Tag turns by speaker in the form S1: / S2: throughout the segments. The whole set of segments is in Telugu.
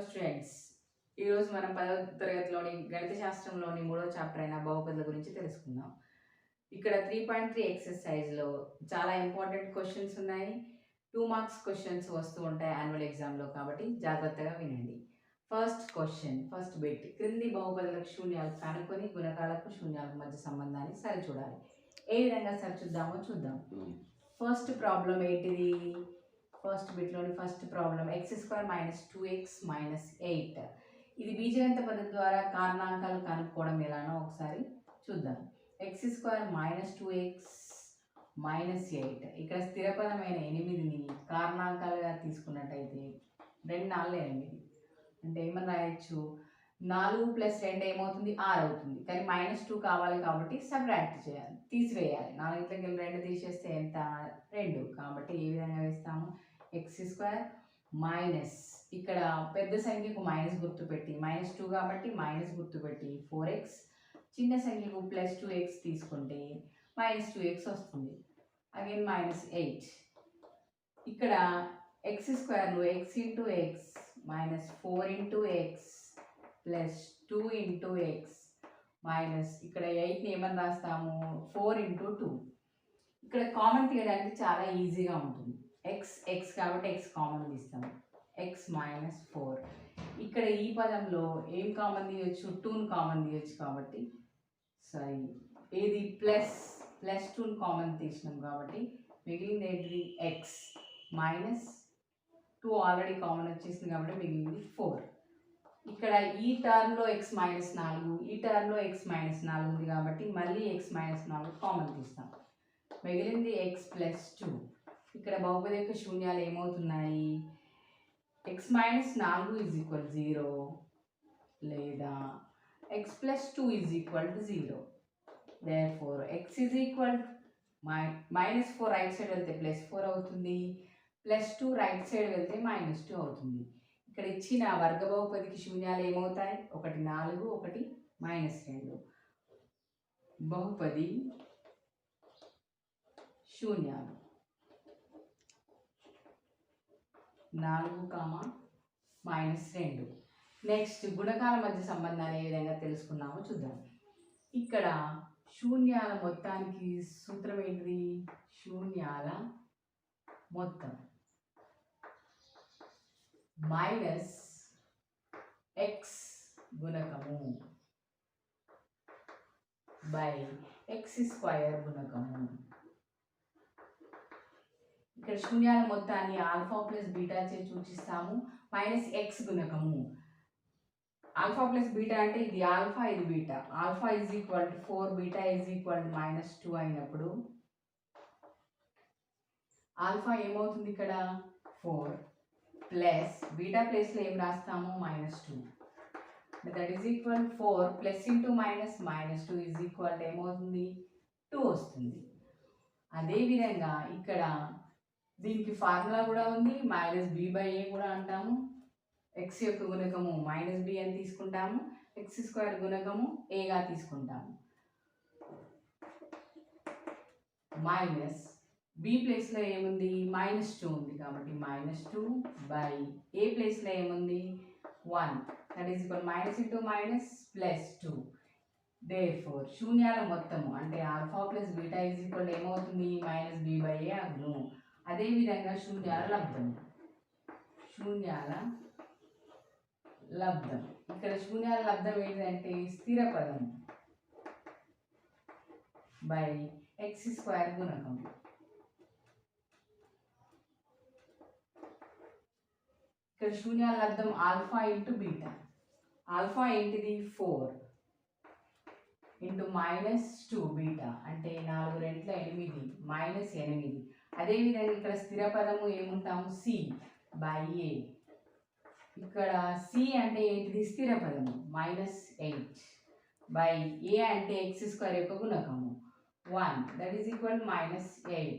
S1: స్టూడెంట్స్, ఈరోజు మనం 10వ తరగతిలోని గణిత శాస్త్రంలోని 3వ చాప్టర్ అయిన బహుపదుల గురించి తెలుసుకుందాం. ఇక్కడ 3.3 ఎక్సర్సైజ్లో చాలా ఇంపార్టెంట్ క్వశ్చన్స్ ఉన్నాయి. 2 మార్క్స్ క్వశ్చన్స్ వస్తూ ఉంటాయి యాన్యువల్ ఎగ్జామ్లో, కాబట్టి జాగ్రత్తగా వినండి. ఫస్ట్ క్వశ్చన్, ఫస్ట్ బిట్, క్రింది బహుపదులకు శూన్యాలు కనుక్కొని గుణకాలకు శూన్యాలకు మధ్య సంబంధాన్ని సరిచూడాలి. ఏ విధంగా సరిచూద్దామో చూద్దాం. ఫస్ట్ ప్రాబ్లం ఏంటిది? ఫస్ట్ బిట్లోని ఫస్ట్ ప్రాబ్లం x² - 2x - 8. ఇది బీజగణిత పద్ధతి ద్వారా కారణాంకాలు కనుక్కోవడం ఎలానో ఒకసారి చూద్దాం. x² - 2x - 8. ఇక్కడ స్థిరపదమైన 8ని కారణాంకాలుగా తీసుకున్నట్టయితే 2 × 4 = 8. అంటే ఏమని రాయొచ్చు? 4 + 2 ఏమవుతుంది? 6 అవుతుంది. కానీ -2 కావాలి కాబట్టి సబ్ట్రాక్ట్ చేయాలి, తీసివేయాలి. 4 × 2 తీసేస్తే ఎంత? 2. కాబట్టి ఏ విధంగా వేస్తాము? x² - ఇక్కడ పెద్ద సంఖ్యకు మైనస్ గుర్తుపెట్టి, -2 కాబట్టి మైనస్ గుర్తుపెట్టి 4x, చిన్న సంఖ్యకు +2x తీసుకుంటే -2x వస్తుంది. అగైన్ -8. ఇక్కడ x²ను x × x - 4 × x + 2 × x minus ఇక్కడ 8ని ఏమని రాస్తాము? 4 × 2. ఇక్కడ కామన్ తీయడానికి చాలా ఈజీగా ఉంటుంది. x కాబట్టి x కామన్ తీస్తాము. x - 4. ఇక్కడ ఈ పదంలో ఏం కామన్ తీయొచ్చు? 2ని కామన్ తీయొచ్చు. కాబట్టి సారీ, ఏది +2ని కామన్ తీసినాం కాబట్టి మిగిలింది ఏంటిది? x - 2 ఆల్రెడీ కామన్ వచ్చేసింది కాబట్టి మిగిలింది 4. ఇక్కడ ఈ టర్మ్లో x - 4, ఈ టర్మ్లో x - 4 ఉంది కాబట్టి మళ్ళీ x - 4 కామన్ తీస్తాం. మిగిలింది x + 2. ఇక్కడ బహుపది యొక్క శూన్యాలు ఏమవుతున్నాయి? x - 4 = 0 లేదా x + 2 = 0. therefore x -4 right side వెళ్తే +4 అవుతుంది, +2 రైట్ సైడ్ వెళ్తే -2 అవుతుంది. ఇక్కడ ఇచ్చిన వర్గ బహుపదికి శూన్యాలు ఏమవుతాయి? ఒకటి 4, ఒకటి -2. బహుపది శూన్యాలు 4, -2. నెక్స్ట్ గుణకాల మధ్య సంబంధాన్ని ఏ విధంగా తెలుసుకున్నామో చూద్దాం. ఇక్కడ శూన్యాల మొత్తానికి సూత్రం ఏంటిది? శూన్యాల మొత్తం -x గుణకము x² గుణకము. ఇక్కడ శూన్యాల మొత్తాన్ని ఆల్ఫా + బీటా చే సూచిస్తాము. -x గుణకము, ఆల్ఫా + బీటా అంటే ఇది ఆల్ఫా, ఇది బీటా. ఆల్ఫా = 4, బీటా = -2 అయినప్పుడు ఆల్ఫా ఏమవుతుంది? ఇక్కడ 4 ప్లస్ బీటా ప్లేస్లో ఏం రాస్తాము? -2. దట్ ఈజ్ ఈక్వల్ 4 + -2 ఏమవుతుంది? 2 వస్తుంది. అదేవిధంగా ఇక్కడ దీనికి ఫార్ములా కూడా ఉంది, -b/a కూడా అంటాము. x యొక్క గుణకము -b అని తీసుకుంటాము, x² గుణకము aగా తీసుకుంటాము. b ప్లేస్లో ఏముంది? -2 ఉంది కాబట్టి -2/a ప్లేస్లో ఏముంది? 1. That is equal -× +2. therefore శూన్యాల మొత్తము అంటే ఆల్ఫా + బీటా ఏమవుతుంది? -b/a అగును. అదేవిధంగా శూన్యాల లబ్ధం. ఇక్కడ శూన్యాల లబ్ధం ఏంటంటే స్థిర పదం x² గుణకం. ఇక్కడ శూన్యాల లబ్ధం ఆల్ఫా × బీటా. ఆల్ఫా ఏంటిది? 4 × -2 బీటా అంటే 4 × 8 -8. అదేవిధంగా ఇక్కడ స్థిర పదము ఏముంటాము? c/a. ఇక్కడ c అంటే ఏంటిది? స్థిర పదము -8/a అంటే x² యొక్క గుణకము 1. That is equal -8.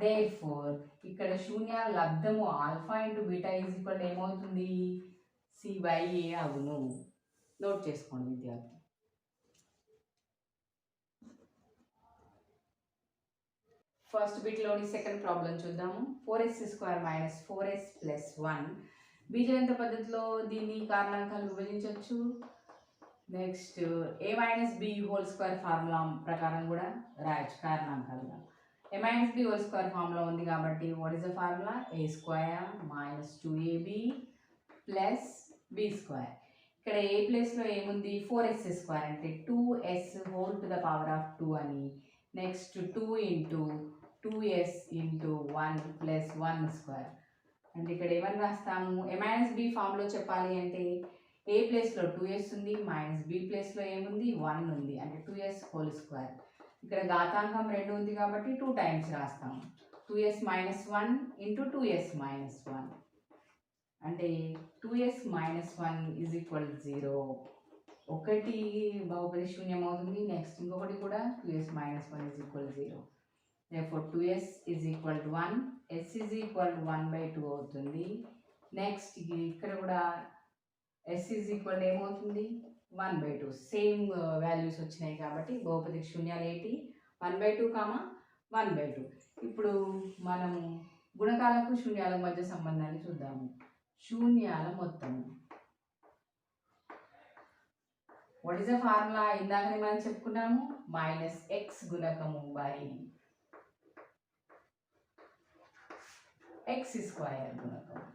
S1: therefore ఇక్కడ శూన్యాల లబ్ధము ఆల్ఫా × బీటా ఏమవుతుంది? c/a అగును. నోట్ చేసుకోండి విద్యార్థి. ఫస్ట్ బిట్లోని సెకండ్ ప్రాబ్లం చూద్దాము. 4x² - 4s + 1 బీజగణిత పద్ధతిలో దీన్ని కారణాంకాలు విభజించవచ్చు. Next a minus b whole square formula ప్రకారం కూడా రాయొచ్చు కారణాంకాలుగా. a minus b whole square formula ఉంది కాబట్టి what is the formula? a square minus 2ab plus b square. ఇక్కడ ఏ ప్లేస్లో ఏముంది? 4s స్క్వేర్ అంటే 2s whole to the power of 2 అని. Next 2 into 2s into 1 plus 1 square అంటే ఇక్కడ ఏమని రాస్తాము? a మైనస్ బి ఫామ్లో చెప్పాలి అంటే ఏ ప్లేస్లో 2s ఉంది, మైనస్ బి ప్లేస్లో ఏముంది? 1 ఉంది అంటే 2s హోల్ స్క్వేర్. ఇక్కడ ఘాతాంకం 2 ఉంది కాబట్టి 2 టైమ్స్ రాస్తాము. 2s minus 1 into 2s minus 1 అంటే 2s మైనస్ 1 ఈజ్ ఈక్వల్ 0. ఒకటి బహుపది శూన్యం అవుతుంది. నెక్స్ట్ ఇంకొకటి కూడా 2s minus 1 is equal 0. therefore 2s is equal to 1, s is equal to 1/2 అవుతుంది. నెక్స్ట్ ఇక్కడ కూడా s ఈజ్ ఈక్వల్ ఏమవుతుంది? 1/2. సేమ్ వాల్యూస్ వచ్చినాయి కాబట్టి బహుపది శూన్యాలు ఏంటి? 1/2, 1/2. ఇప్పుడు మనము గుణకాలకు శూన్యాల మధ్య సంబంధాన్ని చూద్దాము. శూన్యాల మొత్తము వాట్ ఈస్ ద ఫార్ములా? ఇందాకనే మనం చెప్పుకున్నాము, మైనస్ ఎక్స్ గుణకము బై ఎక్స్ స్క్వేర్ గుణకము.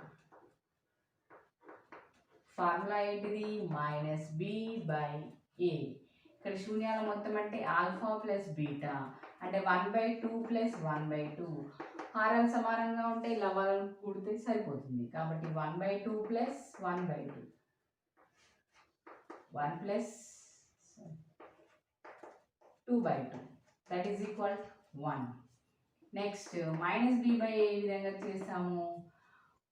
S1: ఫార్ములా ఏంటిది? Minus b by a. ఇక్కడ శూన్యాల మొత్తం అంటే ఆల్ఫా ప్లస్ బీటా అంటే 1/2 ప్లస్ 1/2. హారాలు సమానంగా ఉంటే లవాలను కూడితే సరిపోతుంది కాబట్టి 1/2 plus 1/2 1 plus 2/2 that is equal 1. Next minus b by a విధంగా చేస్తాము?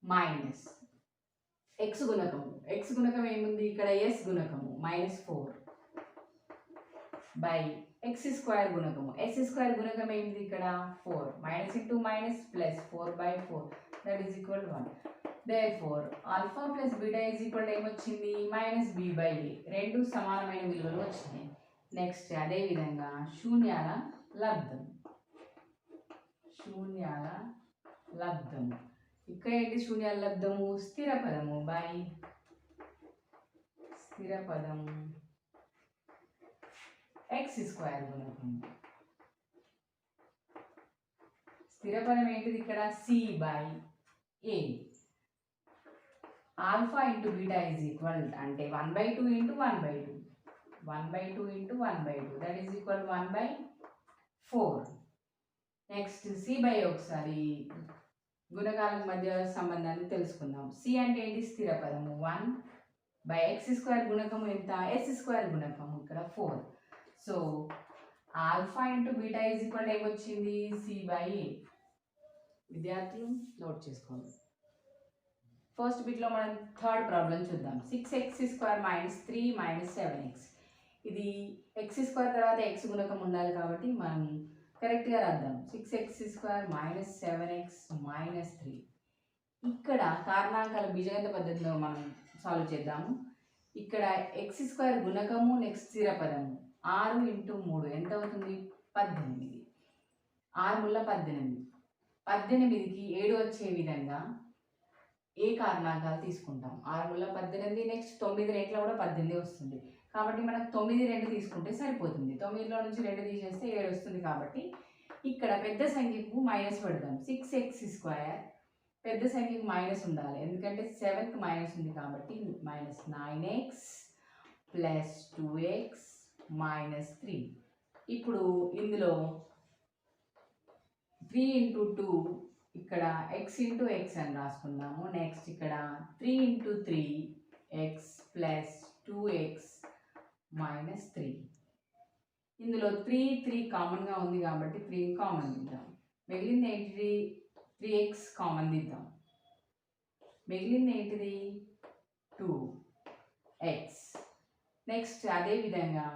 S1: మైనస్ ఎక్స్ గుణకము. ఎక్స్ గుణకం ఏముంది? ఇక్కడ ఎస్ గుణకము -4 బై ఎక్స్ స్క్వేర్ గుణకము. ఎస్ స్క్వేర్ గుణకం ఏంటిది? ఇక్కడ 4 minus into minus plus 4/4 that is equal 1. therefore alpha plus beta is equal ఏమొచ్చింది? Minus b by a. రెండు సమానమైన విలువలు వచ్చినాయి. నెక్స్ట్ అదేవిధంగా శూన్యాల లబ్ధం. శూన్యాల లబ్ధము ఇక్కడ ఏంటి? శూన్యాల లబ్ధము స్థిర పదము బై స్థిర పదము ఎక్స్ స్క్వేర్ గుణకం. స్థిర పదం ఏంటిది? ఇక్కడ c by a. Alpha into beta is equal అంటే 1/2 into 1/2 1/2 into 1/2 that is equal 1/4. Next c by ఒకసారి గుణకాల మధ్య సంబంధాన్ని తెలుసుకుందాం. సి అంటే ఏంటి? స్థిర పదము 1 బై ఎక్స్ స్క్వేర్ గుణకము ఎంత? ఎస్ స్క్వేర్ గుణకము ఇక్కడ 4. So alpha into beta is equal ఏమొచ్చింది? సి బై ఏ. విద్యార్థులు నోట్ చేసుకోండి. ఫస్ట్ బిట్లో మనం థర్డ్ ప్రాబ్లం చూద్దాం. 6x² minus 3 minus 7x. ఇది ఎక్స్ స్క్వేర్ తర్వాత ఎక్స్ గుణకం ఉండాలి కాబట్టి మనం కరెక్ట్గా రాద్దాం. 6x² minus 7x minus 3. ఇక్కడ కారణాంకాల బీజగణిత పద్ధతిలో మనం సాల్వ్ చేద్దాము. ఇక్కడ x² గుణకము నెక్స్ట్ స్థిర పదము 6 ఇంటూ 3 ఎంత అవుతుంది? 18. 6 ముళ్ళ 18. 18కి 7 వచ్చే విధంగా ఏ కారణాంకాలు తీసుకుంటాం? 6 ముళ్ళ 18 నెక్స్ట్ 9 రెట్ల కూడా 18 వస్తుంది కాబట్టి మనకు 9 2 తీసుకుంటే సరిపోతుంది. 9లో నుంచి 2 తీసేస్తే 7 వస్తుంది కాబట్టి ఇక్కడ పెద్ద సంఖ్యకు మైనస్ పెడతాం. 6x² పెద్ద సంఖ్యకు మైనస్ ఉండాలి ఎందుకంటే 7కి మైనస్ ఉంది కాబట్టి minus 9x plus 2x minus 3. ఇప్పుడు ఇందులో 3 ఇంటూ 2 ఇక్కడ x ఇంటూ x అని రాసుకుందాము. నెక్స్ట్ ఇక్కడ 3 into 3x plus 2x minus 3. ఇందులో 3 కామన్గా ఉంది కాబట్టి 3 కామన్ తీద్దాం. మిగిలింది ఏంటిది? 3x కామన్ తీద్దాం. మిగిలింది ఏంటిది? 2x. నెక్స్ట్ అదేవిధంగా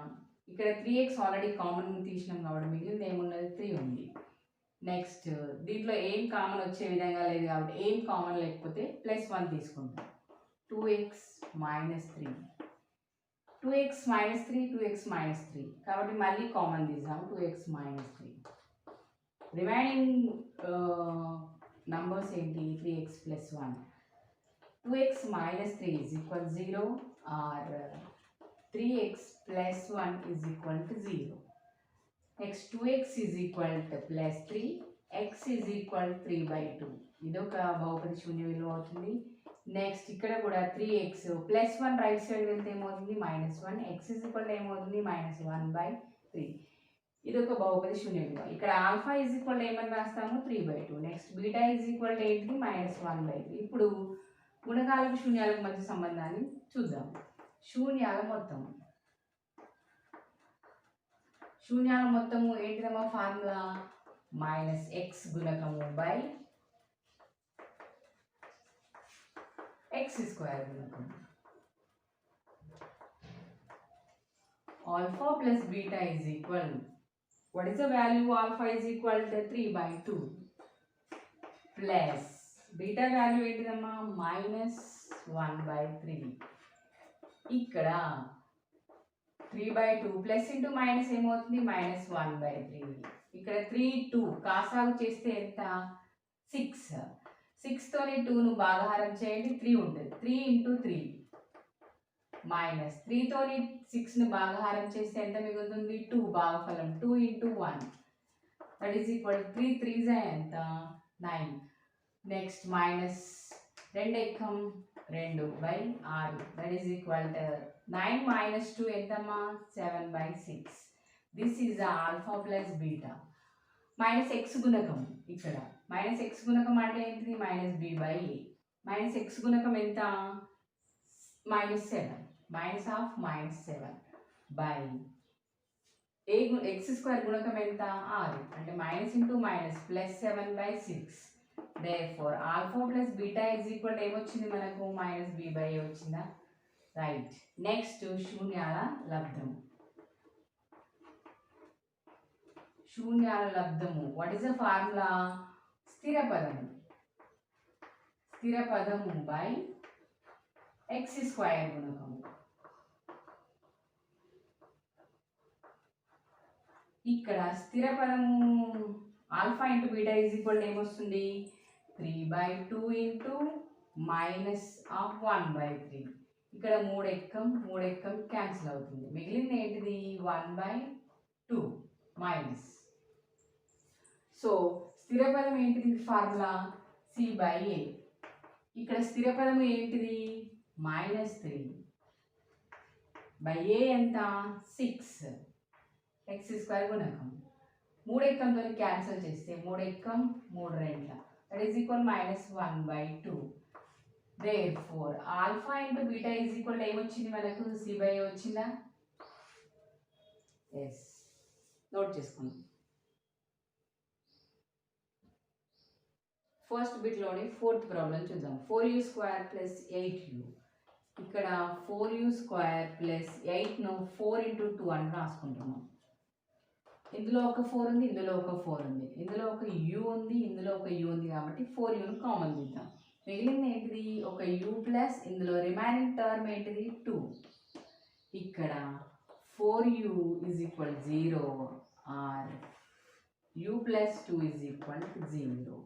S1: ఇక్కడ 3x ఆల్రెడీ కామన్ తీసినాం కాబట్టి మిగిలింది ఏమున్నది? 3 ఉంది. నెక్స్ట్ దీంట్లో ఏం కామన్ వచ్చే విధంగా లేదు కాబట్టి ఏం కామన్ లేకపోతే +1 తీసుకుంటాం. 2x minus 3 2x minus 3 2x minus 3 కాబట్టి మళ్ళీ కామన్ తీసాము 2x మైనస్ 3. రిమైనింగ్ నంబర్స్ ఏంటి? 3x plus 1. 2x minus 3 is equal to 0 or 3x plus 1 is equal to 0. Next 2x is equal to plus 3, x is equal to 3 by 2. ఇదొక బహుపది శూన్య విలువ అవుతుంది. నెక్స్ట్ ఇక్కడ కూడా 3x ప్లస్ 1 రైట్ సైడ్ వెళ్తే ఏమవుతుంది -1, x is equal to ఏమవుతుంది -1 by 3. ఇదొక బహుపది శూన్య విలువ. ఇక్కడ ఆల్ఫా is equal to ఏమని రాస్తాము 3 by 2. Next beta is equal to ఏంటిది -1 by 3. ఇప్పుడు గుణకాలకు శూన్యాలకు మధ్య సంబంధాన్ని చూద్దాం. శూన్యాల మొత్తము ఏంటిదమ్మా ఫార్ములా -x గుణకము బై x స్క్వేర్ గుణకం. Alpha plus beta is equal, what is the value? Alpha is equal to 3 by 2 plus beta value ఏంటిదమ్మా -1 by 3. ఇక్కడ 3 by 2 ప్లస్ ఇంటూ మైనస్ ఏమవుతుంది -1 by 3. ఇక్కడ 3 2 కాసాగు చేస్తే ఎంత 6 తోని 2ను భాగాహారం చేయండి 3 ఉంటుంది. 3 into 3 మైనస్ 3 తోని 6ను భాగాహారం చేస్తే ఎంత మిగులుతుంది 2 భాగఫలం 2 into 1 that is equal 3 3s ఎంత 9. నెక్స్ట్ మైనస్ 2 ఎక్కం 2 by 6 that is equal to 9 minus 2 ఎంతమ్మా 7 by 6. This is alpha plus beta. Minus X గుణకం ఇక్కడ మైనస్ ఎక్స్ గుణకం అంటే ఏంటిది -b by a. Minus X గుణకం ఎంత -7 -7 by a x స్క్వేర్ గుణకం ఎంత 6 అంటే minus into minus plus 7 by 6. therefore alpha plus beta is equal to ఏమొచ్చింది మనకు -b by a వచ్చిందా రైట్. నెక్స్ట్ శూన్యాల లబ్ధము వాట్ ఈస్ ద ఫార్ములా స్థిర పదము బై x స్క్వేర్ గుణకము. ఇక్కడ స్థిర పదము alpha into beta is equal ఏమొస్తుంది 3 by 2 ఇంటూ -1 by 3. ఇక్కడ 3 ఎక్కం క్యాన్సిల్ అవుతుంది. మిగిలింది ఏంటిది 1 by 2 మైనస్. సో స్థిర పదం ఏంటిది ఫార్ములా c by a. ఇక్కడ స్థిర పదము ఏంటిది -3 by a ఎంత 6 x స్క్వేర్ గుణకం. 3 ఎక్కంతో క్యాన్సిల్ చేస్తే 3 ఎక్కం 3 రెండ్ల that is equal -1 by 2. therefore alpha into beta is equal ఏమొచ్చింది మనకు c by a వచ్చిందా ఎస్ నోట్ చేసుకోండి. ఫస్ట్ బిట్లోని 4th ప్రాబ్లం చూద్దాం. 4u² + 8u. ఇక్కడ 4u² + 8ను 4 into 2 అని రాసుకుంటున్నాం. ఇందులో ఒక 4 ఉంది, ఇందులో ఒక 4 ఉంది, ఇందులో ఒక u ఉంది, ఇందులో ఒక u ఉంది కాబట్టి 4uను కామన్ తీద్దాం. మిగిలింది ఏంటిది ఒక u ప్లస్ ఇందులో రిమైనింగ్ టర్మ్ ఏంటిది 2. ఇక్కడ 4u is equal 0 or u plus 2 is equal to 0.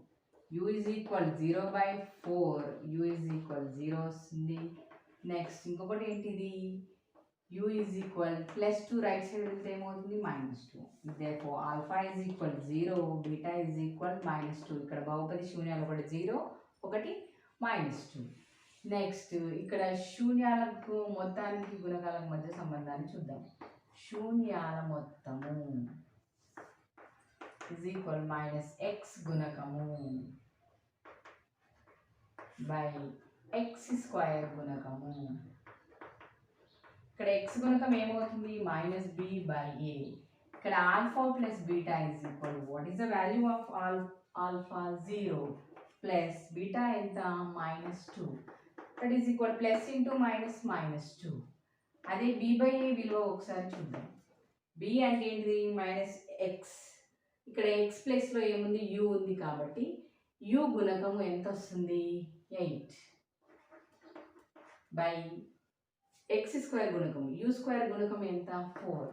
S1: u is equal 0 by 4, u is equal 0 వస్తుంది. నెక్స్ట్ ఇంకొకటి ఏంటిది u is equal plus 2 right side వెళ్తే ఏమవుతుంది -2. therefore alpha is equal 0, beta is equal -2. ఇక్కడ బహుపది శూన్యాలు ఒకటి 0 ఒకటి -2. నెక్స్ట్ ఇక్కడ శూన్యాలకు మొత్తానికి గుణకాలకు మధ్య సంబంధాన్ని చూద్దాం. శూన్యాల మొత్తము is equal -x గుణకము by x స్క్వేర్ గుణకము. ఇక్కడ x గుణకం ఏమవుతుంది -b by a. ఇక్కడ alpha plus beta is equal, what is the value of alpha 0 plus beta ఎంత -2 that is equal plus into -2. అదే b by a విలువ ఒకసారి చూద్దాం. b అంటే ఏంటిది -x. ఇక్కడ x ప్లేస్లో ఏముంది u ఉంది కాబట్టి u గుణకము ఎంత వస్తుంది 8 by x స్క్వేర్ గుణకం u స్క్వేర్ గుణకం ఎంత 4.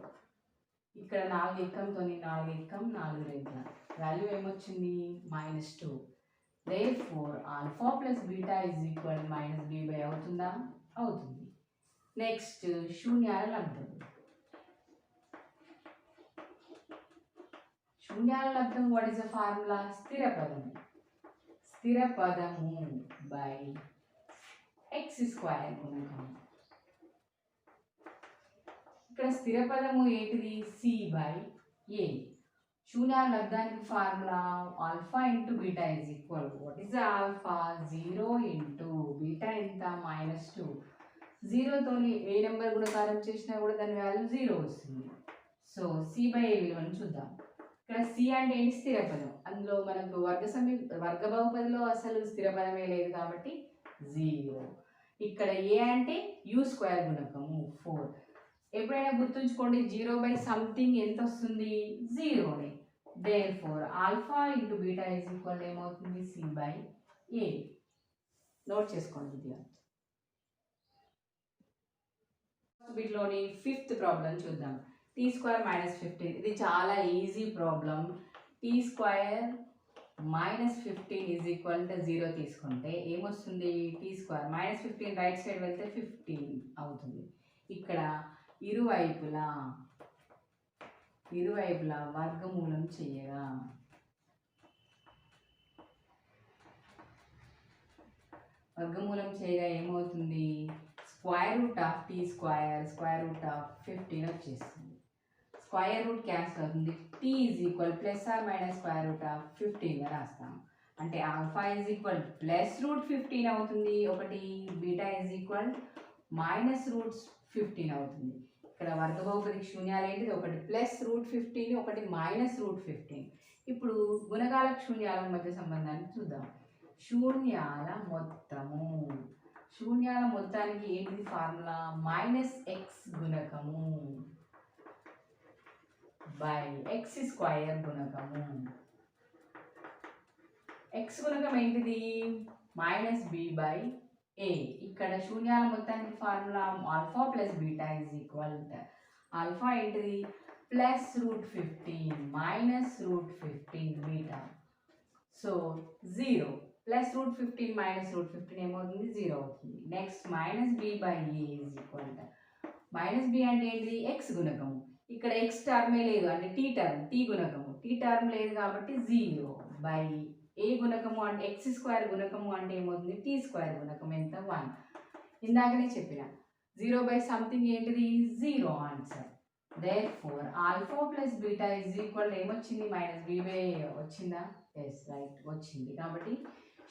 S1: ఇక్కడ 4 ఎక్కంతో 4 ఎక్కం 4 రెంట్ల వాల్యూ ఏమొచ్చింది -2. therefore alpha plus beta is equal to minus b by అవుతుందా? అవుతుంది. నెక్స్ట్ శూన్యాల లబ్ధం. శూన్యాల లబ్ధం వాట్ ఇస్ ద ఫార్ములా? స్థిర పదము. స్థిర పదము బై ఎక్స్ స్క్వేర్ గుణకం. ఇక్కడ స్థిర పదము ఏంటిది? C by a. శూన్యాల లబ్ధానికి formula alpha into beta is equal what is alpha? 0 into beta ఎంత? -2. 0తో ఏ నెంబర్ గుణకారం చేసినా కూడా దాని వాల్యూ 0 వస్తుంది. సో సి బై ఏ విలువను చూద్దాం. ఇక్కడ సి అంటే ఏంటి? స్థిర పదం. అందులో మనకు వర్గ బహుపదిలో అసలు స్థిర పదమే లేదు కాబట్టి 0. ఇక్కడ ఏ అంటే యూ స్క్వేర్ గుణకము 4. ఎప్పుడైనా గుర్తుంచుకోండి 0 బై సంథింగ్ ఎంత వస్తుంది? 0నే. therefore alpha into beta is equal ఏమవుతుంది? C by a. నోట్ చేసుకోండి విద్యార్థి. వీటిలోని 5th ప్రాబ్లం చూద్దాం. T square -15. ఇది చాలా easy problem. T square -15 is equal to 0 తీసుకుంటే ఏమొస్తుంది? టీ స్క్వేర్ -15 రైట్ సైడ్ వెళ్తే 15 అవుతుంది. ఇక్కడ ఇరువైపులా వర్గమూలం చేయగా ఏమవుతుంది? Square root of t square square root of 15 వచ్చేస్తుంది. స్క్వేర్ రూట్ క్యాన్సిల్ అవుతుంది. T is equal plus or minus square root of 15గా రాస్తాం. అంటే alpha is equal plus root 15 అవుతుంది ఒకటి, beta is equal minus root 15 అవుతుంది. ఇక్కడ వర్గ బహుపదికి శూన్యాలు ఏంటిది? ఒకటి ప్లస్ రూట్ 15, ఒకటి మైనస్ రూట్ 15. ఇప్పుడు గుణకాల శూన్యాల మధ్య సంబంధాన్ని చూద్దాం. శూన్యాల మొత్తానికి ఏంటిది ఫార్ములా? -x గుణకము బై ఎక్స్ స్క్వేర్ గుణకము. x గుణకం ఏంటిది? -b by a. ఇక్కడ శూన్యాల మొత్తానికి formula alpha plus beta is equal alpha ఏంటిది? Plus root 15 minus root 15 beta. So 0 plus root 15 minus root 15 ఏమవుతుంది? 0 అవుతుంది. Next -b by a is equal -b అంటే ఏంటిది? ఎక్స్ గుణకము. ఇక్కడ ఎక్స్ టర్మే లేదు అంటే టీ గుణకము. టీ టర్మ్ లేదు కాబట్టి 0 బై ఏ గుణకము అంటే ఎక్స్ స్క్వేర్ గుణకము అంటే ఏమవుతుంది? టీ స్క్వేర్ గుణకం ఎంత? 1. ఇందాకనే చెప్పిన 0 బై సంథింగ్ ఏంటిది? 0 answer. therefore alpha plus beta is equal ఏమొచ్చింది? -b బై వచ్చిందా? ఎస్ రైట్ వచ్చింది. కాబట్టి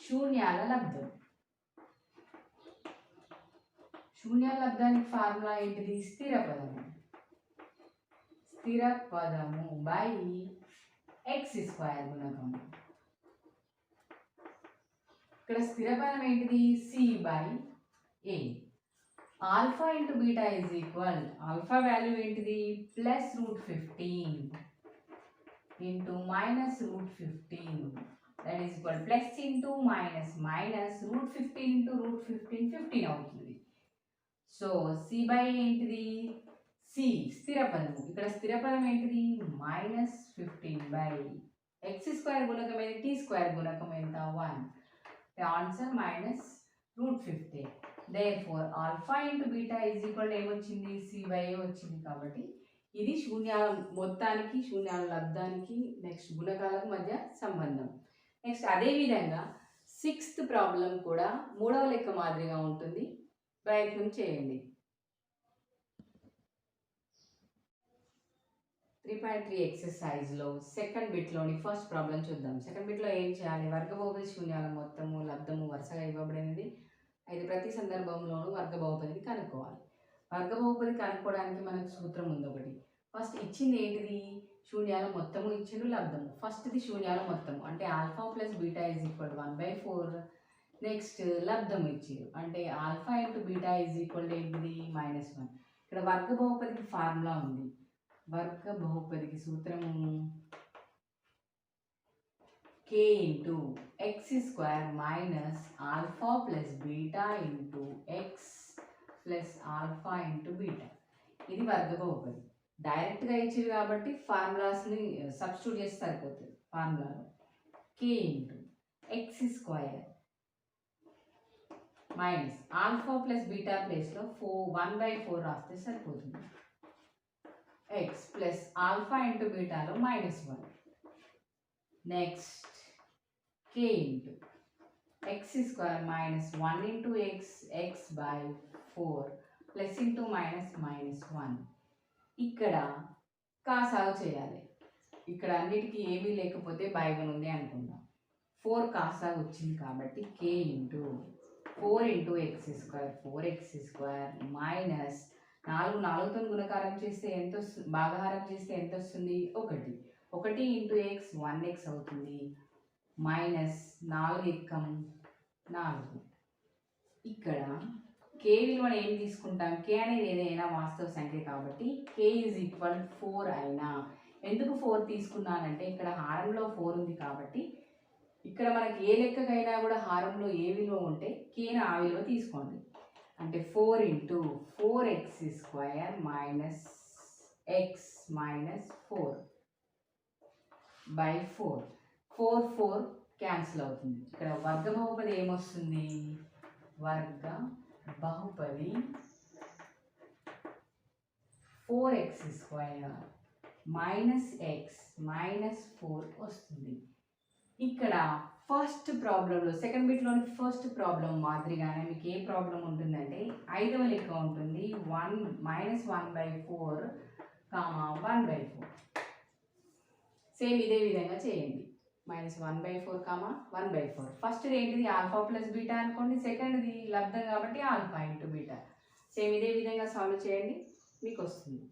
S1: శూన్యాల లబ్ధానికి ఫార్ములా ఏంటిది? స్థిర పదము బై ఎక్స్ స్క్వేర్ గుణకము. ఇక్కడ స్థిర పదం ఏంటిది? C by a. Alpha into beta is equal alpha value ఏంటిది? Plus root 15 into minus root 15 that is equal plus into minus root 15 into root 15 అవుతుంది. సో సి బై ఏంటిది? సి స్థిర పదము. ఇక్కడ స్థిర పదం ఏంటిది? -15 బై ఎక్స్ స్క్వేర్ గుణకం ఏది? టీ స్క్వేర్ గుణకం ఎంత? 1. Answer -root 15. therefore alpha into beta is equal ఏమొచ్చింది? సి బై ఏ వచ్చింది. కాబట్టి ఇది శూన్యాల మొత్తానికి శూన్యాల లబ్ధానికి నెక్స్ట్ గుణకాలకు మధ్య సంబంధం. నెక్స్ట్ అదేవిధంగా 6th ప్రాబ్లం కూడా 3వ లెక్క మాదిరిగా ఉంటుంది. ప్రయత్నం చేయండి. 3.3 ఎక్సర్సైజ్లో సెకండ్ బిట్లోని ఫస్ట్ ప్రాబ్లం చూద్దాం. సెకండ్ బిట్లో ఏం చేయాలి? వర్గ బహుపది శూన్యాల మొత్తము లబ్ధము వరుసగా ఇవ్వబడినది. అయితే ప్రతి సందర్భంలోనూ వర్గ బహుపదిని కనుక్కోవాలి. వర్గ బహుపది కనుక్కోవడానికి మనకు సూత్రం ఉంది ఒకటి. ఫస్ట్ ఇచ్చింది ఏంటిది? శూన్యాల మొత్తము ఇచ్చిండు, లబ్ధము. ఫస్ట్ది శూన్యాల మొత్తము అంటే alpha plus beta is equal 1/4. Next లబ్ధము ఇచ్చారు అంటే alpha into beta is equal ఏంటిది? -1. ఇక్కడ వర్గ బహుపదికి ఫార్ములా ఉంది. వర్గ బహుపదికి సూత్రము k into x square minus alpha plus beta into x plus alpha into beta. ఇది వర్గ బహుపది. డైరెక్ట్గా ఇచ్చింది కాబట్టి ఫార్ములాస్ని సబ్స్టిట్యూట్ చేస్తే సరిపోతుంది. ఫార్ములాలో k into x square minus alpha plus beta ప్లేస్లో 1/4 రాస్తే సరిపోతుంది. ఎక్స్ ప్లస్ ఆల్ఫా ఇంటూ బీటాలో -1. Next k into x square -1 into x/4 plus into -1. ఇక్కడ కాసాగు చేయాలి. ఇక్కడ అన్నిటికీ ఏమీ లేకపోతే బై 1 ఉంది అనుకుందాం. 4 కాసాగు వచ్చింది కాబట్టి k into 4 into x square 4x² minus 4తో గుణకారం చేస్తే ఎంత వస్తుంది, భాగాహారం చేస్తే ఎంత వస్తుంది 1 ఇంటూ ఎక్స్ 1x అవుతుంది మైనస్ 4 ఎక్కం 4. ఇక్కడ కే విలువను ఏం తీసుకుంటాం, కే అనేది ఏదైనా వాస్తవ సంఖ్య కాబట్టి కే ఈజ్ ఈక్వల్ 4 అయినా, ఎందుకు 4 తీసుకున్నానంటే ఇక్కడ హారంలో 4 ఉంది కాబట్టి ఇక్కడ మనకి ఏ లెక్కకైనా కూడా హారంలో ఏ విలువ ఉంటే కేను ఆ విలువ తీసుకోండి. అంటే 4 into 4x² minus X minus 4/4. 4 cancel అవుతుంది. ఇక్కడ వర్గ బహుపది ఏమొస్తుంది, వర్గ బహుపది 4x² మైనస్ ఎక్స్ మైనస్ 4 వస్తుంది. ఇక్కడ ఫస్ట్ ప్రాబ్లంలో సెకండ్ బిట్లోని ఫస్ట్ ప్రాబ్లం మాదిరిగానే మీకు ఏ ప్రాబ్లం ఉంటుందంటే 5వ లెక్క ఉంటుంది. -1/4 1/4. సేమ్ ఇదే విధంగా చేయండి. -1/4 1/4. ఫస్ట్ది ఏంటిది ఆల్ఫా ప్లస్ బీటా అనుకోండి, సెకండ్ది లబ్ధం కాబట్టి ఆల్ఫా ఇంటూ బీటా. సేమ్ ఇదే విధంగా సాల్వ్ చేయండి, మీకు వస్తుంది.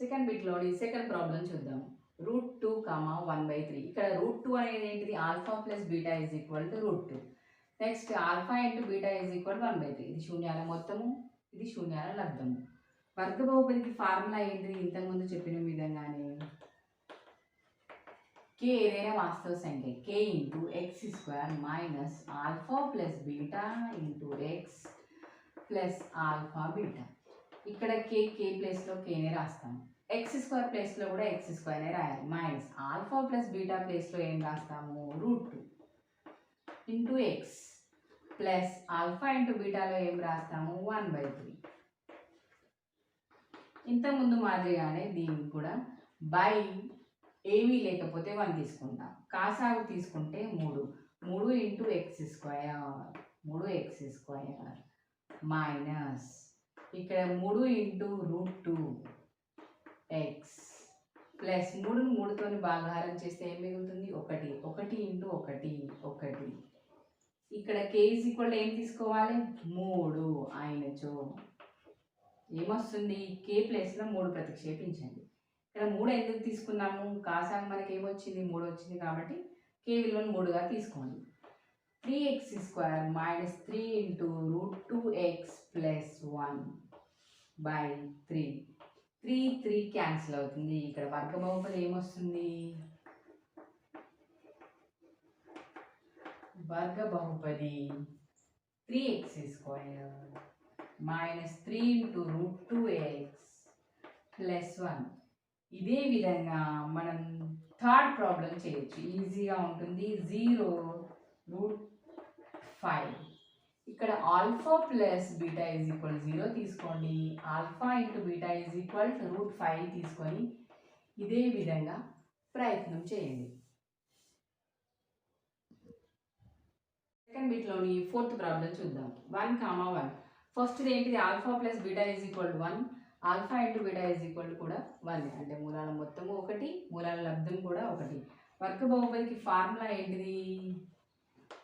S1: సెకండ్ బిట్లోని సెకండ్ ప్రాబ్లం చూద్దాం. √2, 1/3. ఇక్కడ √2 అనేది ఏంటిది, alpha plus beta is equal to √2. Next alpha into beta is equal 1/3. ఇది శూన్యాల మొత్తము, ఇది శూన్యాల లబ్ధము. వర్గ బహుపదికి ఫార్ములా ఏంటిది, ఇంతకుముందు చెప్పిన విధంగానే కే ఏదైనా వాస్తవ సంఖ్య k into x² minus alpha plus beta into x plus alpha beta. ఇక్కడ కే ప్లేస్లో కేనే రాస్తాము, x² ప్లేస్లో కూడా x² రాయాలి. మైనస్ ఆల్ఫా ప్లస్ బీటా ప్లేస్లో ఏం రాస్తాము, √2 into x plus alpha into బీటాలో ఏం రాస్తాము 1/3. ఇంతకుముందు మాదిరిగానే దీనికి కూడా బై ఏమీ లేకపోతే 1 తీసుకుంటాం. కాసాగు తీసుకుంటే 3 ఇంటూ x² మైనస్ ఇక్కడ 3 ఇంటూ √2 ఎక్స్ ప్లస్ 3తో భాగాహారం చేస్తే ఏం మిగులుతుంది 1 ఇంటూ 1. ఇక్కడ కే ఈజ్ ఈక్వల్ ఏం తీసుకోవాలి 3 అయినచో ఏమొస్తుంది, కే ప్లేస్లో 3 ప్రతిక్షేపించండి. ఇక్కడ 3 ఎందుకు తీసుకున్నాము, కాసాగు మనకి ఏమొచ్చింది 3 వచ్చింది కాబట్టి కే విలువను 3గా తీసుకోండి. 3x² minus 3 into √2x plus 1/3. 3 cancel అవుతుంది. ఇక్కడ వర్గ బహుపది ఏమొస్తుంది, వర్గ బహుపది 3x² minus 3 into √2x plus 1. ఇదే విధంగా మనం థర్డ్ ప్రాబ్లం చేయొచ్చు, ఈజీగా ఉంటుంది. 0√5. ఇక్కడ alpha plus beta is equal 0 తీసుకోండి, alpha into beta is equal √5 తీసుకొని ఇదే విధంగా ప్రయత్నం చేయండి. సెకండ్ బిట్లోని ఫోర్త్ ప్రాబ్లం చూద్దాం. 1, 1. ఫస్ట్ ఏంటిది alpha plus beta is equal 1, alpha into beta is equal కూడా 1. అంటే మూలాల మొత్తము 1, మూలాల లబ్ధం కూడా 1. వర్గ బహుపదికి ఫార్ములా ఏంటిది,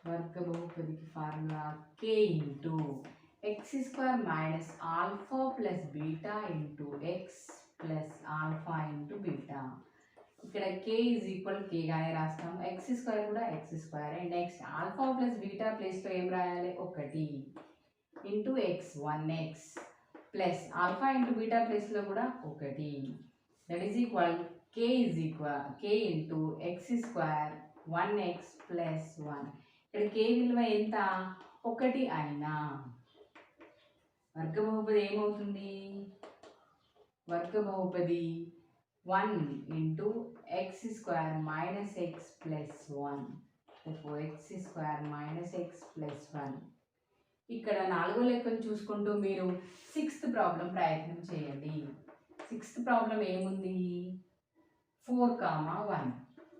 S1: వర్గ బహుపదికి formula k into x² minus alpha plus beta into x plus alpha into beta. ఇక్కడ కే ఈజ్ ఈక్వల్ కేగానే రాస్తాము, x² కూడా x². Next alpha plus beta ప్లేస్లో ఏం రాయాలి 1 into X 1x plus alpha into beta ప్లేస్లో కూడా 1. That is equal K into x² 1x plus 1. ఇక్కడ కే విలువ ఎంత 1 అయినా వర్గ బహుపది ఏమవుతుంది, వర్గ బహుపది 1 into x square minus x plus 1. Therefore x square minus x plus 1. ఇక్కడ 4వ లెక్కను చూసుకుంటూ మీరు 6th ప్రాబ్లం ప్రయత్నం చేయండి. 6th ప్రాబ్లం ఏముంది? 4, 1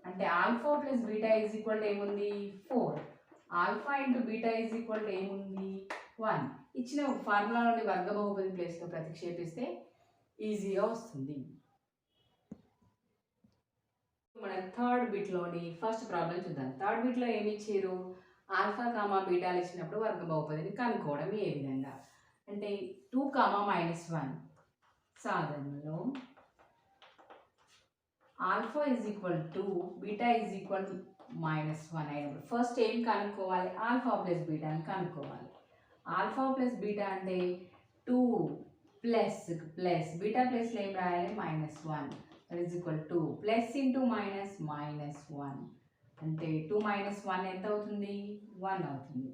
S1: అంటే alpha plus beta is equal to ఏముంది? 4. Alpha into beta is equal to ఏముంది? 1. ఇచ్చిన ఫార్ములాలోని వర్గ బహుపది ప్లేస్లో ప్రతిక్షేపిస్తే ఈజీగా వస్తుంది. మన థర్డ్ బిట్లోని ఫస్ట్ ప్రాబ్లం చూద్దాం. థర్డ్ బిట్లో ఏమి ఇచ్చారు? ఆల్ఫా కామా బీటాలు ఇచ్చినప్పుడు వర్గ బహుపదిని కనుక్కోవడం ఏ విధంగా అంటే 2, -1 సాధనలో alpha is equal to beta is equal to -1 అయినప్పుడు ఫస్ట్ ఏం కనుక్కోవాలి? ఆల్ఫా ప్లస్ బీటాని కనుక్కోవాలి. ఆల్ఫా ప్లస్ బీటా అంటే 2 ప్లస్ బీటా ప్లస్లో ఏం రాయాలి? -1 is equal to plus into minus -1 అంటే 2 - 1 ఎంత అవుతుంది? 1 అవుతుంది.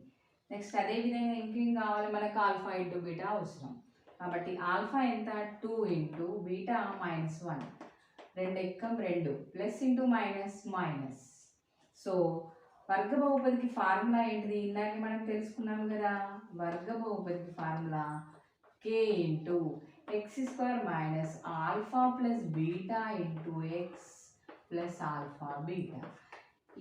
S1: నెక్స్ట్ అదేవిధంగా ఇంకేం కావాలి మనకు? ఆల్ఫా ఇంటూ బీటా అవసరం కాబట్టి ఆల్ఫా ఎంత? 2 ఇంటూ బీటా -1 2 ఎక్కం 2 ప్లస్ ఇంటూ మైనస్. సో వర్గ బహుపదికి ఫార్ములా ఏంటిది? ఇందాక మనం తెలుసుకున్నాం కదా. వర్గ బహుపదికి formula k into x square minus alpha plus beta into x plus alpha beta.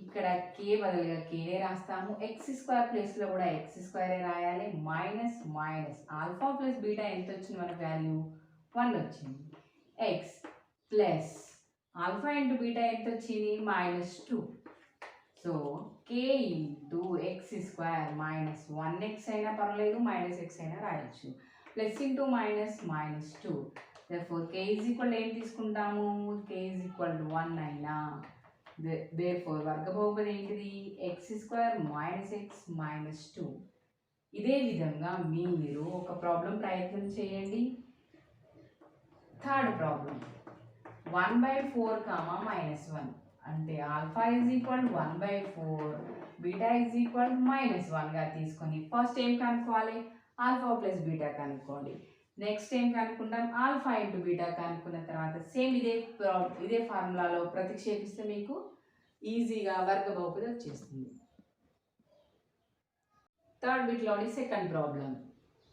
S1: ఇక్కడ k బదులుగా k రాస్తాము. ఎక్స్ స్క్వేర్ ప్లేస్లో కూడా ఎక్స్ స్క్వేరే రాయాలి. మైనస్ ఆల్ఫా ప్లస్ బీటా ఎంత వచ్చింది మనకు? వాల్యూ 1 వచ్చింది. X plus alpha into beta ఎంత వచ్చింది? -2. So k into x square minus 1x అయినా పర్లేదు, -x అయినా రాయొచ్చు. Plus into -2. therefore k is equal ఏం తీసుకుంటాము? k is equal to 1 అయినా therefore వర్గ బహుపది ఏంటిది? x² - x -2. ఇదే విధంగా మీరు ఒక ప్రాబ్లం ప్రయత్నం చేయండి. థర్డ్ ప్రాబ్లం 1/4, -1 అంటే alpha is equal 1/4 beta is equal -1గా తీసుకొని ఫస్ట్ ఏం కనుక్కోవాలి? ఆల్ఫా ప్లస్ బీటా కనుక్కోండి. నెక్స్ట్ ఏం కనుక్కుంటాం? ఆల్ఫా ఇంటూ బీటా కనుక్కున్న తర్వాత సేమ్ ఇదే ఫార్ములాలో ప్రతిక్షేపిస్తే మీకు ఈజీగా వర్గ బహుపది వచ్చేస్తుంది. థర్డ్ బిట్లోని సెకండ్ ప్రాబ్లం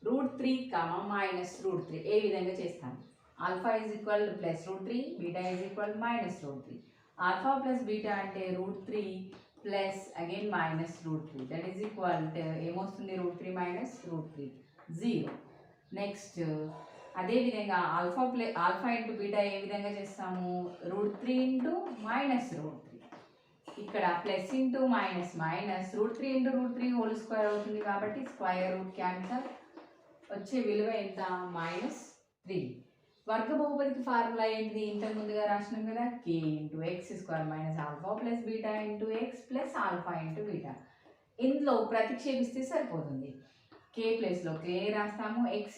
S1: √3, -√3 ఏ విధంగా చేస్తాం? Alpha is equal +√3 beta is equal -√3. Alpha plus beta అంటే √3 plus again -√3 that is equal ఏమొస్తుంది? √3 - √3 0. నెక్స్ట్ అదేవిధంగా ఆల్ఫా ఇంటూ బీటా ఏ విధంగా చేస్తాము? √3 ఇంటూ -√3. ఇక్కడ plus into √3 into √3 whole square అవుతుంది కాబట్టి స్క్వేర్ రూట్ క్యాన్సల్. వచ్చే విలువ ఎంత? -3. వర్గ బహుపదికి ఫార్ములా ఏంటిది? ఇంతకు ముందుగా రాసినాం కదా. k into x² minus alpha plus beta into x plus alpha into beta. ఇందులో ప్రతిక్షేపిస్తే సరిపోతుంది. k ప్లేస్లో k రాస్తాము. x²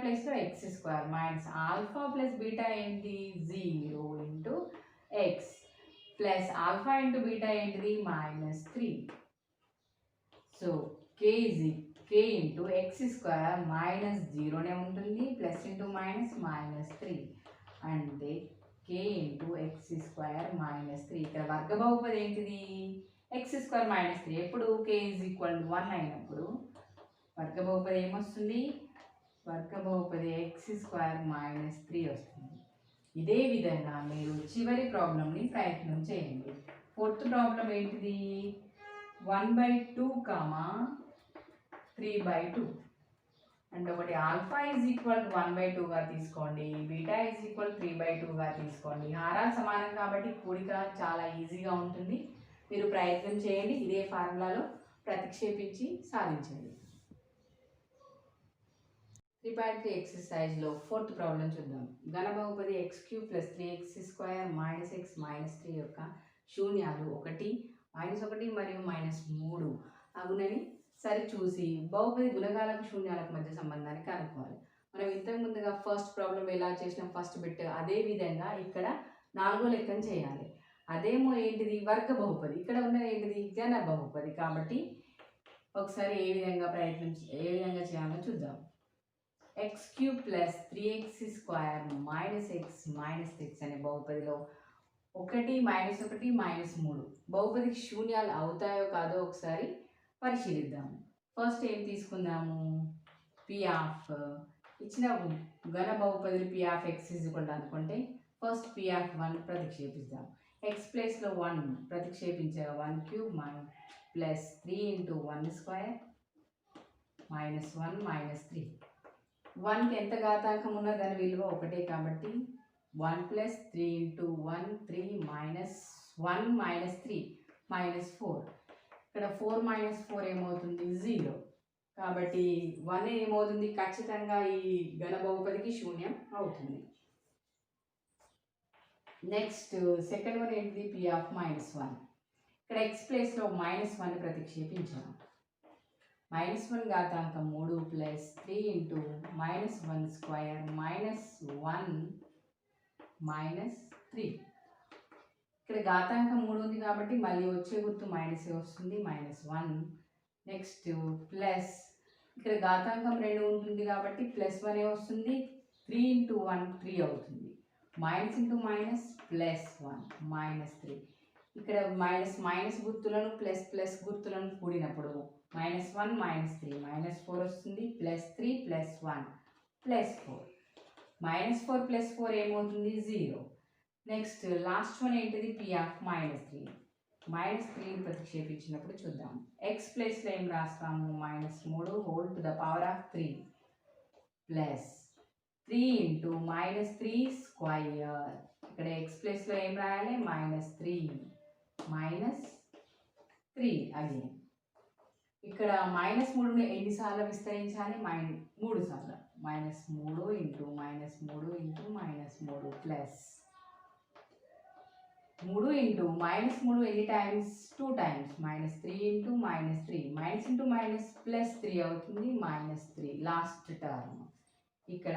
S1: ప్లేస్లో x² minus alpha plus beta ఏంటి? 0 into x plus alpha into beta ఏంటిది? -3. సో k ఇంటూ x² -0నే ఉంటుంది. ప్లస్ ఇంటూ -3 అంటే k ఇంటూ x² -3. ఇక్కడ వర్గ బహుపది ఏంటిది? x² -3. ఎప్పుడు k = 1 అయినప్పుడు వర్గ బహుపది ఏమొస్తుంది? వర్గ బహుపది x² -3 వస్తుంది. ఇదే విధంగా మీరు చివరి ప్రాబ్లంని ప్రయత్నం చేయండి. ఫోర్త్ ప్రాబ్లం ఏంటిది? 1/2, 3/2 అండ్ ఒకటి ఆల్ఫా ఈజ్ ఈక్వల్ 1/2గా తీసుకోండి, బీటా ఈజ్ ఈక్వల్ 3/2గా తీసుకోండి. హారాలు సమానం కాబట్టి కూడిక చాలా ఈజీగా ఉంటుంది. మీరు ప్రయత్నం చేయండి. ఇదే ఫార్ములాలో ప్రతిక్షేపించి సాధించండి. 3.3 ఎక్సర్సైజ్లో ఫోర్త్ ప్రాబ్లం చూద్దాం. ఘన బహుపది x³ + 3x² - x - 3 యొక్క శూన్యాలు 1, -1 మరియు -3 అగునని సరిచూసి బహుపది గుణకాలకు శూన్యాలకు మధ్య సంబంధాన్ని కనుక్కోవాలి. మనం ఇంతకు ముందుగా ఫస్ట్ ప్రాబ్లం ఎలా చేసినాం ఫస్ట్ బిట్ అదే విధంగా ఇక్కడ 4వ లెక్కను చేయాలి. అదేమో ఏంటిది? వర్గ బహుపది. ఇక్కడ ఉన్నది ఏంటిది? ఘన బహుపది. కాబట్టి ఒకసారి ఏ విధంగా చేయాలో చూద్దాం. X cube plus 3x² minus X minus 6 అనే బహుపదిలో 1 -1 -3 బహుపదికి శూన్యాలు అవుతాయో కాదో ఒకసారి పరిశీలిద్దాము. ఫస్ట్ ఏం తీసుకుందాము, పి ఆఫ్ ఇచ్చిన ఘన బహుపదిని పి ఆఫ్ ఎక్స్ అనుకుంటే ఫస్ట్ పి ఆఫ్ 1 ప్రతిక్షేపిద్దాం. ఎక్స్ ప్లేస్లో 1 ప్రతిక్షేపించే 1³ ప్లస్ 3 × 1² -1 -3. 1కి ఎంత ఘాతాంకం ఉన్నా దాని విలువ ఒకటే కాబట్టి 1 + 3 × 1 3 -1 -3 -4. ఇక్కడ 4 - 4 ఏమవుతుంది 0. కాబట్టి 1 ఏమవుతుంది ఖచ్చితంగా ఈ ఘన బహుపదికి శూన్యం అవుతుంది. నెక్స్ట్ సెకండ్ వన్ ఏంటిది, పి ఆఫ్ -1. ఇక్కడ ఎక్స్ ప్లేస్లో -1 ప్రతిక్షేపించాము. -1 ఘాతాంకం 3 + 3 × -1² -1 -3. ఇక్కడ ఘాతాంకం 3 ఉంది కాబట్టి మళ్ళీ వచ్చే గుర్తు మైనస్ వస్తుంది, -1. నెక్స్ట్ ప్లస్ ఇక్కడ ఘాతాంకం 2 ఉంటుంది కాబట్టి +1 వస్తుంది, 3 × 1 3 అవుతుంది. Minus into minus +1 -3. ఇక్కడ మైనస్ గుర్తులను ప్లస్ గుర్తులను కూడినప్పుడు -1 -3 -4 వస్తుంది, +3 +1 +4. -4 + 4 ఏమవుతుంది 0. నెక్స్ట్ లాస్ట్ వన్ ఏంటిది, పి ఆఫ్ -3. -3 ప్రతిక్షేపించినప్పుడు చూద్దాం. ఎక్స్ ప్లేస్లో ఏం రాస్తాము, -3 ప్లస్ 3 × -3² ఇక్కడ ఎక్స్ ప్లేస్లో ఏం రాయాలి, -3 అగైన్. ఇక్కడ -3ని ఎన్నిసార్లు విస్తరించాలి, 3 సార్లు. -3 ప్లస్ 3 ఎన్ని టైమ్స్ 2 టైమ్స్, -3 +3 అవుతుంది, -3 లాస్ట్ టర్మ్. ఇక్కడ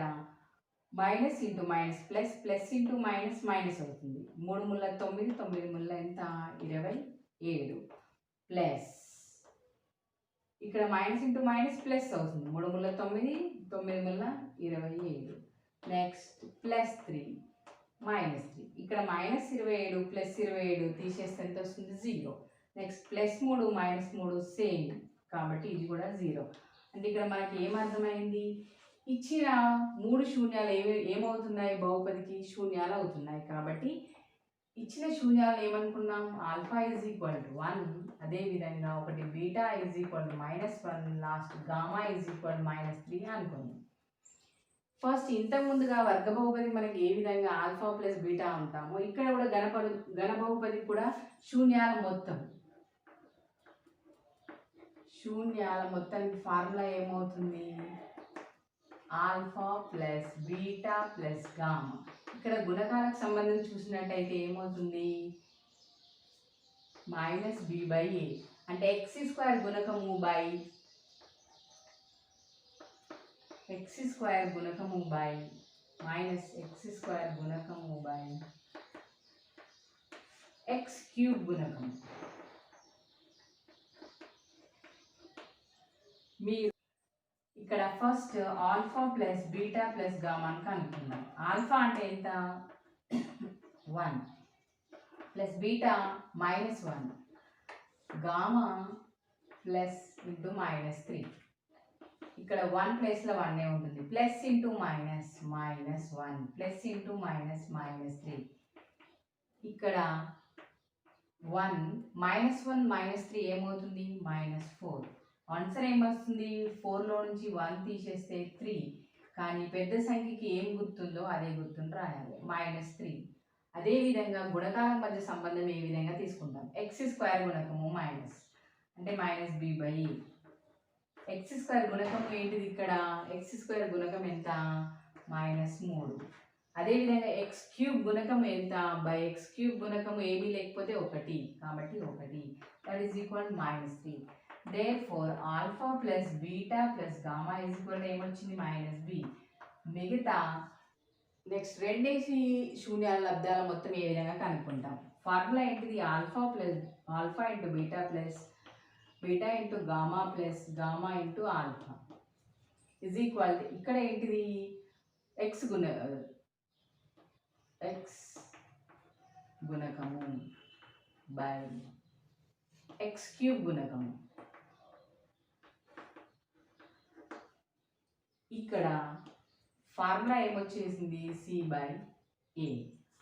S1: minus into minus plus into minus అవుతుంది. 3 ముళ్ళ 9, 9 ముళ్ళ ఎంత 27 ప్లస్ ఇక్కడ మైనస్ ఇంటూ మైనస్ ప్లస్ అవుతుంది. 3 ముళ్ళ 9, 9 ముళ్ళ 27. నెక్స్ట్ +3 -3 ఇక్కడ -27 +27 తీసేస్తే ఎంత వస్తుంది 0. నెక్స్ట్ +3 -3 సేమ్ కాబట్టి ఇది కూడా 0. అంటే ఇక్కడ మనకి ఏమర్థమైంది, ఇచ్చిన 3 శూన్యాలు ఏమవుతున్నాయి బహుపదికి శూన్యాలు అవుతున్నాయి. కాబట్టి ఇచ్చిన శూన్యాలు ఏమనుకున్నాం, ఆల్ఫా =1, అదేవిధంగా ఒకటి బీటా -1, లాస్ట్ గామా -3 అనుకున్నాం. ఫస్ట్ ఇంతకు ముందుగా వర్గ బహుపది మనకి ఏ విధంగా ఆల్ఫా ప్లస్ బీటా ఉంటామో ఇక్కడ కూడా ఘన బహుపది కూడా శూన్యాల మొత్తానికి ఫార్ములా ఏమవుతుంది, alpha plus beta plus gamma. ఇక్కడ గుణకాలకు సంబంధించి చూసినట్టయితే ఏమవుతుంది, -b/a అంటే x² గుణకము బై x² గుణకము బై -x² గుణకము బై x³ గుణకము. మీరు ఇక్కడ first alpha plus beta plus గామాని కనుక్కుందాం. ఆల్ఫా అంటే ఎంత 1 plus beta -1 gamma plus into -3. ఇక్కడ 1 ప్లేస్లో 1 ఉంటుంది, plus into minus -1 plus into -3. ఇక్కడ 1 -3 ఏమవుతుంది -4. ఆన్సర్ ఏమొస్తుంది, 4లో నుంచి 1 తీసేస్తే 3. కానీ పెద్ద సంఖ్యకి ఏం గుర్తుందో అదే గుర్తుని రాయాలి, -3. అదేవిధంగా గుణకాల మధ్య సంబంధం ఏ విధంగా తీసుకుంటాం, x² గుణకము మైనస్ అంటే -b/a. x² గుణకం ఏంటిది, ఇక్కడ x² గుణకం ఎంత -3. అదేవిధంగా x³ గుణకం ఎంత బై x³ గుణకం ఏమీ లేకపోతే 1 కాబట్టి 1 that is equal -3. Therefore alpha plus beta plus gamma ఏమొచ్చింది -b. మిగతా నెక్స్ట్ రెండేసి శూన్యాల లబ్ధాల మొత్తం ఏ విధంగా కనుక్కుంటాం, ఫార్ములా ఏంటిది, alpha into beta plus beta into gamma plus gamma into alpha. Is equal ఇక్కడ ఏంటిది ఎక్స్ గుణకము బై ఎక్స్ క్యూబ్ గుణకము. ఇక్కడ ఫార్ములా ఏమొచ్చేసింది c by a.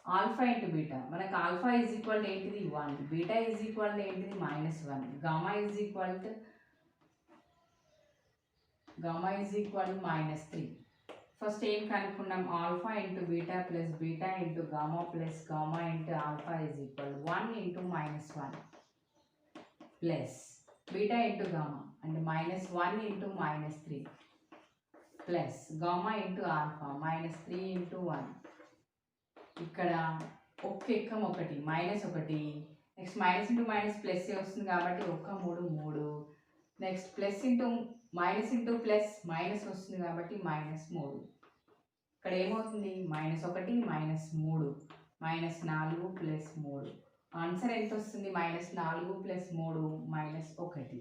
S1: Alpha into beta, మనకు ఆల్ఫా ఈజ్ ఈక్వల్ ఏంటిది 1, బీటా ఈజ్ ఈక్వల్ ఏంటిది -1, గామా ఈజ్ ఈక్వల్ -3. ఫస్ట్ ఏం కనుక్కున్నాం, alpha into beta plus beta into gamma plus gamma into alpha is equal 1 into -1 plus beta into gamma అంటే -1 into -3 plus gamma into alpha -3 into 1. ఇక్కడ ఒక్క ఎక్కం ఒకటి -1, next minus into minus plus వస్తుంది కాబట్టి 3 next plus into minus into plus minus వస్తుంది కాబట్టి -3. ఇక్కడ ఏమవుతుంది -1 -3 -4 ప్లస్ 3. ఆన్సర్ ఎంత వస్తుంది -4 ప్లస్ 3 -1.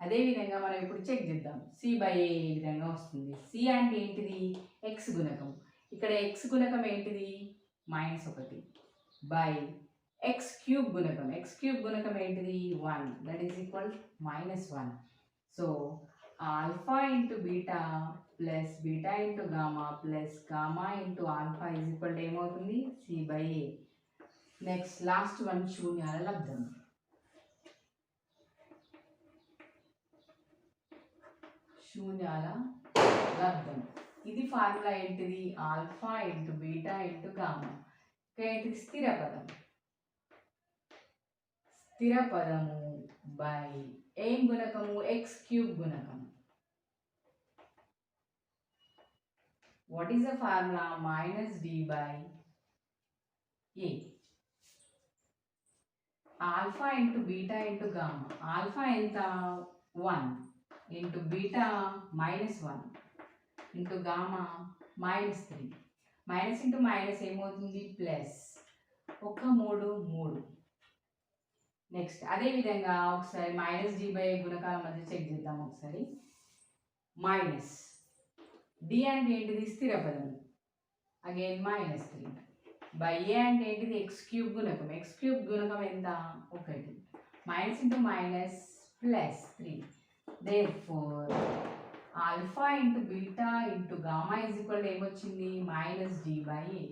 S1: అదేవిధంగా మనం ఇప్పుడు చెక్ చేద్దాం సి బై ఏ విధంగా వస్తుంది. సి అంటే ఏంటిది ఎక్స్ గుణకం, ఇక్కడ ఎక్స్ గుణకం ఏంటిది -1 బై ఎక్స్ క్యూబ్ గుణకం, ఎక్స్ క్యూబ్ గుణకం ఏంటిది 1, that is equal -1. So alpha into beta plus beta into gamma plus gamma into alpha is equal ఏమవుతుంది c by a. Next last one శూన్యాల లబ్ధం. శూన్యాల లబ్ధం ఇది ఫార్ములా ఏంటిది alpha into beta into gamma. ఇంకా ఏంటిది స్థిర పదం, స్థిర పదము బై ఏం గుణకము ఎక్స్ క్యూబ్ గుణకం. What is the formula -d by a. Alpha into beta into gamma, alpha ఎంత 1 into beta -1 into gamma -3, minus into minus ఏమవుతుంది ప్లస్ 3. నెక్స్ట్ అదేవిధంగా ఒకసారి -d by a గుణకాల మధ్య చెక్ చేద్దాం ఒకసారి. మైనస్ డి అంటే ఏంటిది స్థిర పదం, అగైన్ -3 బై ఏ అంటే ఏంటిది ఎక్స్ క్యూబ్ గుణకం, ఎక్స్ క్యూబ్ గుణకం ఎంత 1, minus into minus plus 3. Therefore alpha into beta into gamma is equal ఏమొచ్చింది -d by a.